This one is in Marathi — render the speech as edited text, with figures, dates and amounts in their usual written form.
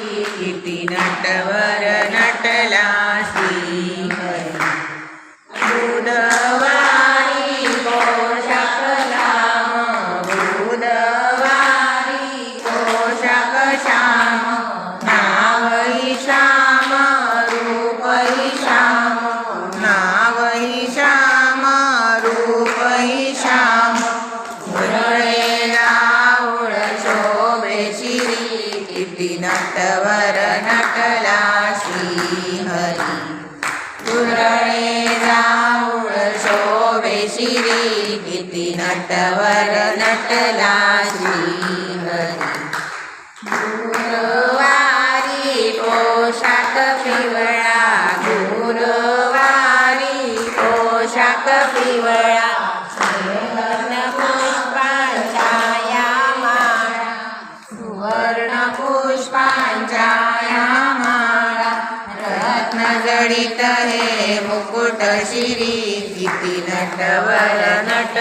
किती नटवर नटला श्रीहरी बुधवारी पोषाक लाम बुधवारी पोषाक श्याम नावही श्याम रूपही श्याम नावही श्याम रूपही श्याम मुरळे राऊळ शोभे शिरी किती नटवर नटला श्रीहरी मुरळे राऊळ शोभे शिरी किती नटवर नटला श्रीहरी गुरुवारी पोशाख पिवळा गुरुवारी पोशाख पिवळा सुवर्ण पुष्पांच्या या माळा सुवर्ण पुष्पांच्या या माळा रत्न जडित हे मुकुट शिरी किती नटवर नट